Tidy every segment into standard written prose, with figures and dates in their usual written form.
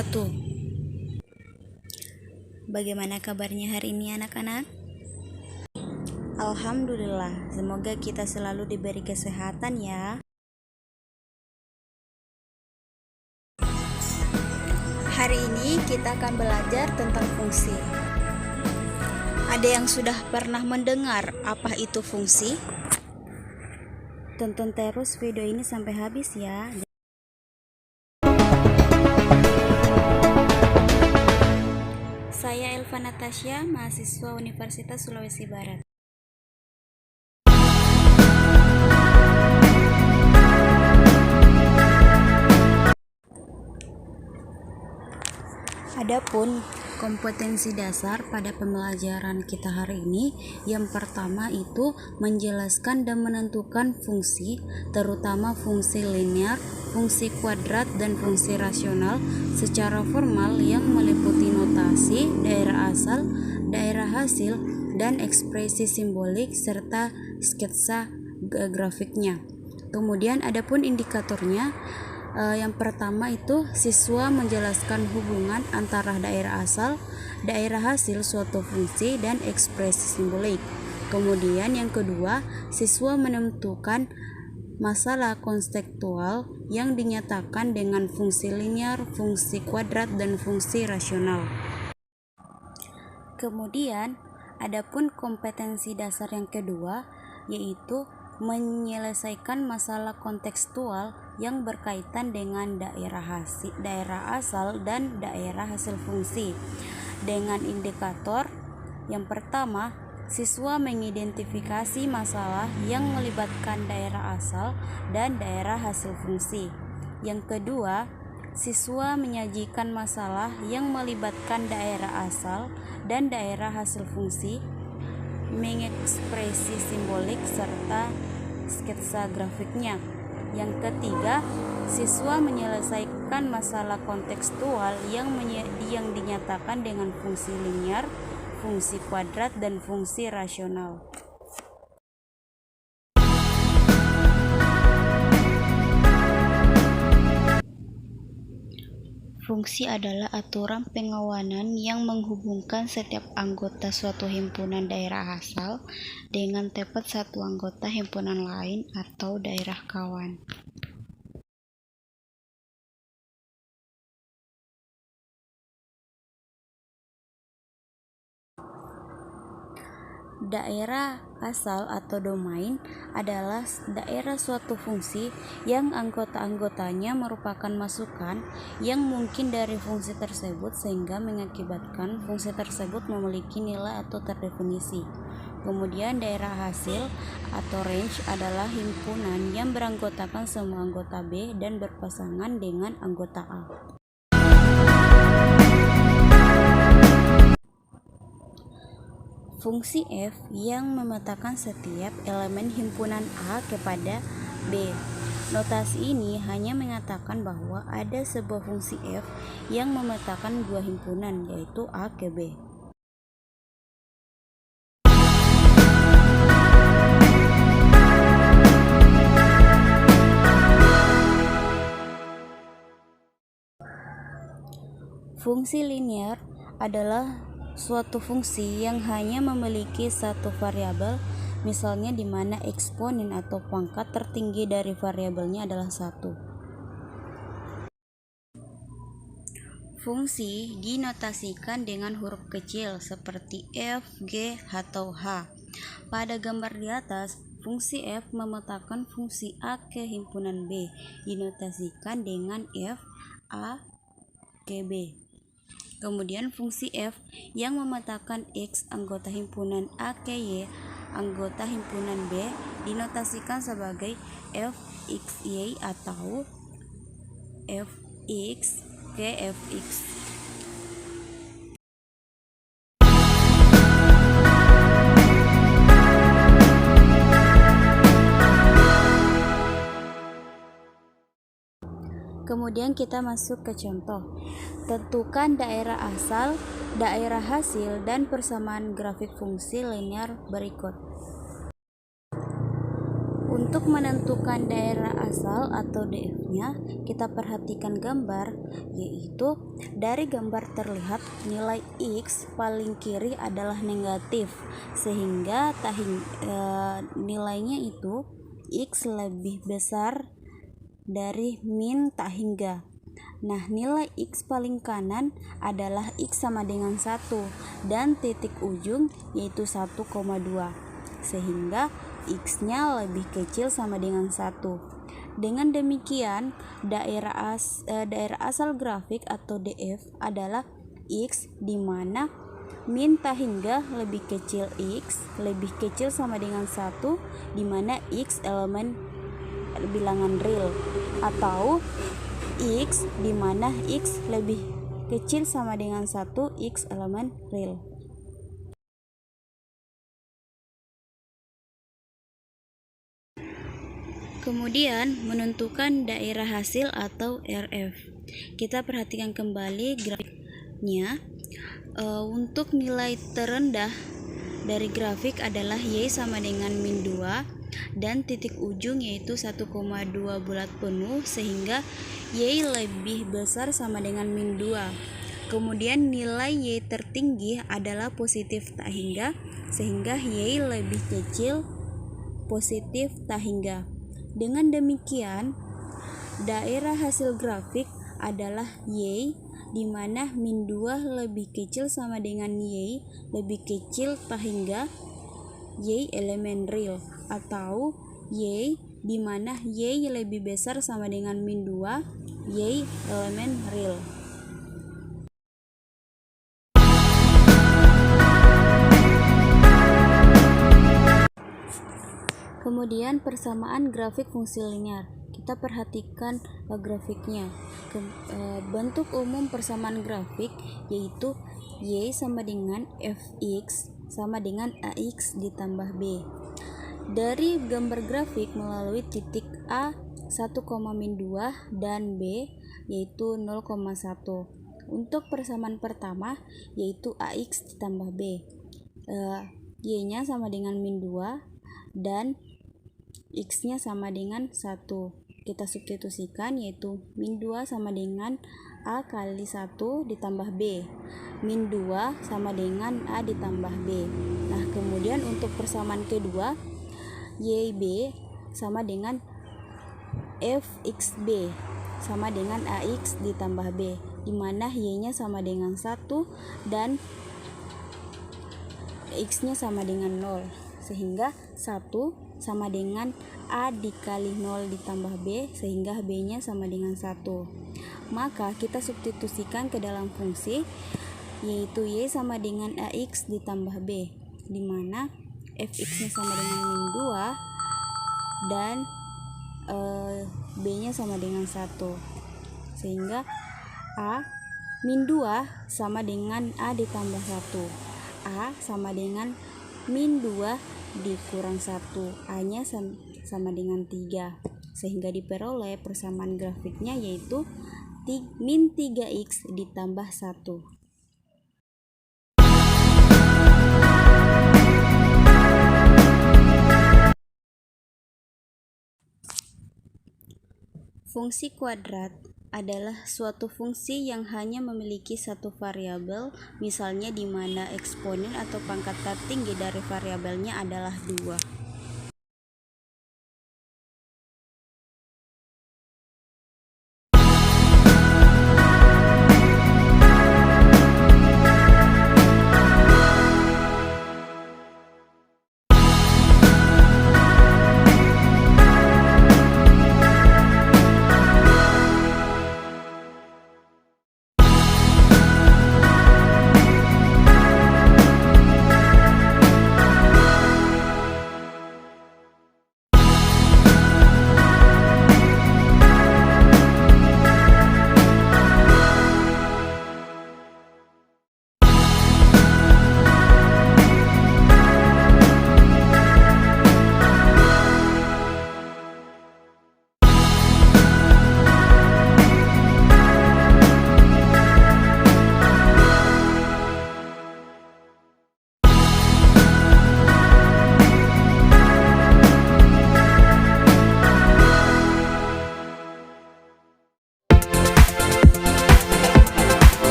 wabarakatuh. Bagaimana kabarnya hari ini anak-anak? Alhamdulillah, semoga kita selalu diberi kesehatan ya. Hari ini kita akan belajar tentang fungsi. Ada yang sudah pernah mendengar apa itu fungsi? Tonton terus video ini sampai habis ya. Saya Elva Natasha, mahasiswa Universitas Sulawesi Barat. Adapun kompetensi dasar pada pembelajaran kita hari ini, yang pertama itu menjelaskan dan menentukan fungsi, terutama fungsi linear, fungsi kuadrat, dan fungsi rasional secara formal yang meliputi notasi, daerah asal, daerah hasil, dan ekspresi simbolik serta sketsa grafiknya. Kemudian adapun indikatornya, yang pertama itu siswa menjelaskan hubungan antara daerah asal, daerah hasil suatu fungsi, dan ekspresi simbolik. Kemudian yang kedua, siswa menentukan masalah konseptual yang dinyatakan dengan fungsi linear, fungsi kuadrat, dan fungsi rasional. Kemudian adapun kompetensi dasar yang kedua yaitu menyelesaikan masalah kontekstual yang berkaitan dengan daerah asal dan daerah hasil fungsi dengan indikator. Yang pertama, siswa mengidentifikasi masalah yang melibatkan daerah asal dan daerah hasil fungsi. Yang kedua, siswa menyajikan masalah yang melibatkan daerah asal dan daerah hasil fungsi, mengekspresi simbolik serta sketsa grafiknya. Yang ketiga, siswa menyelesaikan masalah kontekstual yang dinyatakan dengan fungsi linear, fungsi kuadrat, dan fungsi rasional. Fungsi adalah aturan pengawanan yang menghubungkan setiap anggota suatu himpunan daerah asal dengan tepat satu anggota himpunan lain atau daerah kawan. Daerah asal atau domain adalah daerah suatu fungsi yang anggota-anggotanya merupakan masukan yang mungkin dari fungsi tersebut sehingga mengakibatkan fungsi tersebut memiliki nilai atau terdefinisi. Kemudian daerah hasil atau range adalah himpunan yang beranggotakan semua anggota B dan berpasangan dengan anggota A. Fungsi F yang memetakan setiap elemen himpunan A kepada B. Notasi ini hanya mengatakan bahwa ada sebuah fungsi F yang memetakan dua himpunan, yaitu A ke B. Fungsi linear adalah suatu fungsi yang hanya memiliki satu variabel, misalnya di mana eksponen atau pangkat tertinggi dari variabelnya adalah 1. Fungsi dinotasikan dengan huruf kecil seperti F, G, atau H. Pada gambar di atas, fungsi F memetakan fungsi A ke himpunan B, dinotasikan dengan F A ke B. Kemudian fungsi F yang memetakan X anggota himpunan A ke Y anggota himpunan B dinotasikan sebagai Fxy atau Fx ke Fx. Kemudian kita masuk ke contoh. Tentukan daerah asal, daerah hasil, dan persamaan grafik fungsi linear berikut. Untuk menentukan daerah asal atau DF-nya, kita perhatikan gambar, yaitu dari gambar terlihat nilai X paling kiri adalah negatif, sehingga nilainya itu X lebih besar dari min tak hingga. Nah, nilai X paling kanan adalah X sama dengan 1 dan titik ujung yaitu 1,2, sehingga X-nya lebih kecil sama dengan 1. Dengan demikian, daerah asal grafik atau DF adalah X di mana min tak hingga lebih kecil X lebih kecil sama dengan 1, di mana X elemen bilangan real, atau X di mana X lebih kecil sama dengan 1, X elemen real. Kemudian menentukan daerah hasil atau RF. Kita perhatikan kembali grafiknya. Untuk nilai terendah dari grafik adalah Y sama dengan min 2 dan titik ujung yaitu 1,2 bulat penuh, sehingga Y lebih besar sama dengan min 2. Kemudian nilai Y tertinggi adalah positif tak hingga, sehingga Y lebih kecil positif tak hingga. Dengan demikian, daerah hasil grafik adalah Y di mana min 2 lebih kecil sama dengan Y lebih kecil tak hingga, Y elemen real, atau Y di mana Y lebih besar sama dengan min 2, Y elemen real. Kemudian persamaan grafik fungsi linear. Kita perhatikan grafiknya. Bentuk umum persamaan grafik yaitu Y sama dengan Fx sama dengan Ax ditambah B. Dari gambar grafik melalui titik A 1,2 dan B yaitu 0,1. Untuk persamaan pertama yaitu Ax ditambah B. Y-nya sama dengan min 2 dan X-nya sama dengan 1. Kita substitusikan yaitu min 2 sama dengan A kali 1 ditambah B. Min 2 sama dengan A ditambah B. Nah, kemudian untuk persamaan kedua, YB sama dengan FXB sama dengan AX ditambah B, di mana Y-nya sama dengan 1 dan X-nya sama dengan 0, sehingga 1 sama dengan A dikali 0 ditambah B, sehingga B-nya sama dengan 1. Maka kita substitusikan ke dalam fungsi, yaitu Y sama dengan AX ditambah B, di mana Fx-nya sama dengan min 2 dan B-nya sama dengan 1, sehingga A min 2 sama dengan A ditambah 1. A sama dengan min 2 dikurang 1, A-nya sama dengan 3, sehingga diperoleh persamaan grafiknya yaitu min 3x ditambah 1. Fungsi kuadrat adalah suatu fungsi yang hanya memiliki satu variabel, misalnya di mana eksponen atau pangkat tertinggi dari variabelnya adalah 2.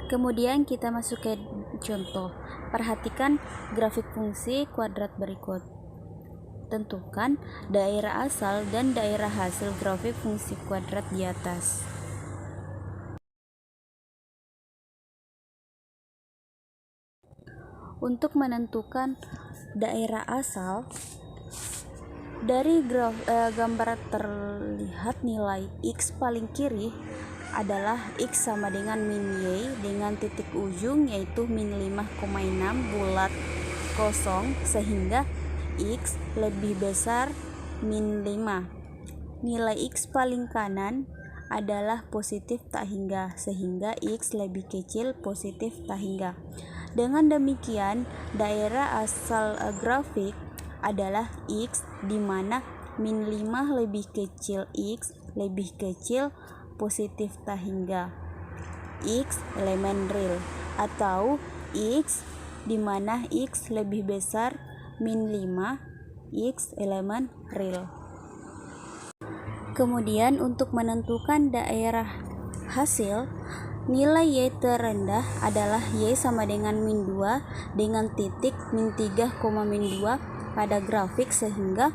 Kemudian kita masuk ke contoh. Perhatikan grafik fungsi kuadrat berikut. Tentukan daerah asal dan daerah hasil grafik fungsi kuadrat di atas. Untuk menentukan daerah asal, dari gambar terlihat nilai X paling kiri adalah X sama dengan min Y dengan titik ujung yaitu min 5,6 bulat kosong, sehingga X lebih besar min 5. Nilai X paling kanan adalah positif tak hingga, sehingga X lebih kecil positif tak hingga. Dengan demikian, daerah asal grafik adalah X, di mana min 5 lebih kecil X lebih kecil positif tak hingga. X elemen real, atau X di mana X lebih besar min 5, X elemen real. Kemudian untuk menentukan daerah hasil, nilai Y terendah adalah Y sama dengan min 2 dengan titik min 3, min 2 pada grafik, sehingga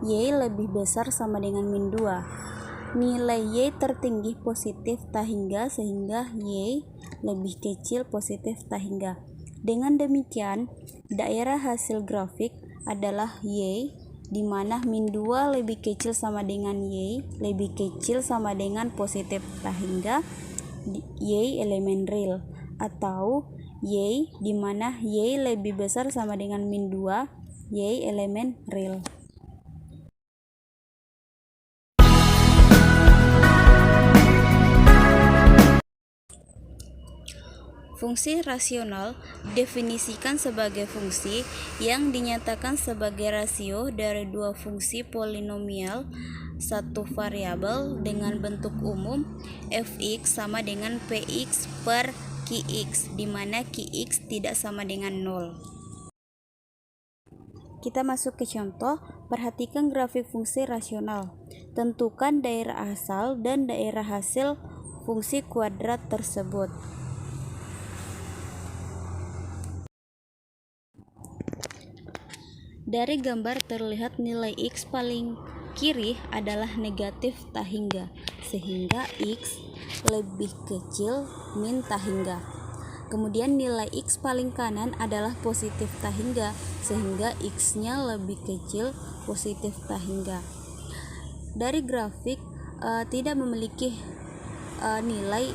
Y lebih besar sama dengan min 2. Nilai Y tertinggi positif tak hingga, sehingga Y lebih kecil positif tak hingga. Dengan demikian, daerah hasil grafik adalah Y, di mana min 2 lebih kecil sama dengan Y lebih kecil sama dengan positif tak hingga, Y elemen real, atau Y di mana Y lebih besar sama dengan min 2, Y elemen real. Fungsi rasional didefinisikan sebagai fungsi yang dinyatakan sebagai rasio dari dua fungsi polinomial satu variabel dengan bentuk umum fx sama dengan px per qx, di mana qx tidak sama dengan 0. Kita masuk ke contoh. Perhatikan grafik fungsi rasional. Tentukan daerah asal dan daerah hasil fungsi kuadrat tersebut. Dari gambar terlihat nilai X paling kiri adalah negatif tak hingga, sehingga X lebih kecil min tak hingga. Kemudian nilai X paling kanan adalah positif tak hingga, sehingga X-nya lebih kecil positif tak hingga. Dari grafik tidak memiliki nilai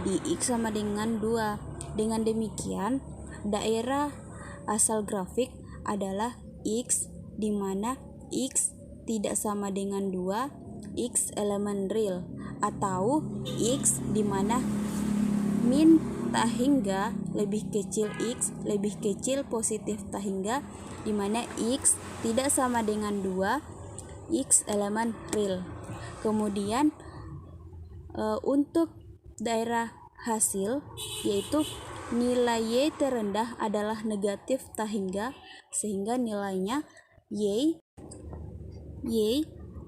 di X sama dengan 2. Dengan demikian, daerah asal grafik adalah X, di mana X tidak sama dengan 2, X elemen real, atau X di mana min tak hingga lebih kecil X lebih kecil positif tak hingga, di mana X tidak sama dengan 2, X elemen real. Kemudian untuk daerah hasil, yaitu nilai Y terendah adalah negatif tak hingga, sehingga nilainya Y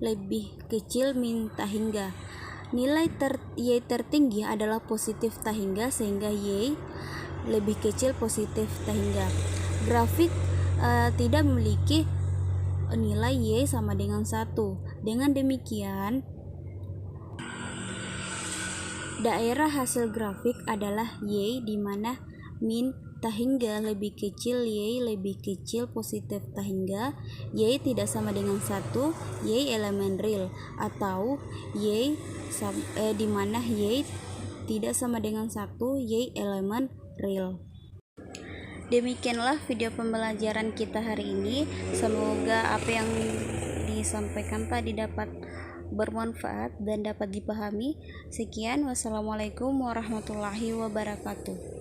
lebih kecil min tak hingga. Nilai Y tertinggi adalah positif tak hingga, sehingga Y lebih kecil positif tak hingga. Grafik tidak memiliki nilai Y sama dengan 1. Dengan demikian, daerah hasil grafik adalah Y, di mana min tak hingga lebih kecil Y lebih kecil positif tak hingga, Y tidak sama dengan 1, Y elemen real, atau Y di mana Y tidak sama dengan 1, Y elemen real. Demikianlah video pembelajaran kita hari ini. Semoga apa yang disampaikan tadi dapat bermanfaat dan dapat dipahami. Sekian, wassalamualaikum warahmatullahi wabarakatuh.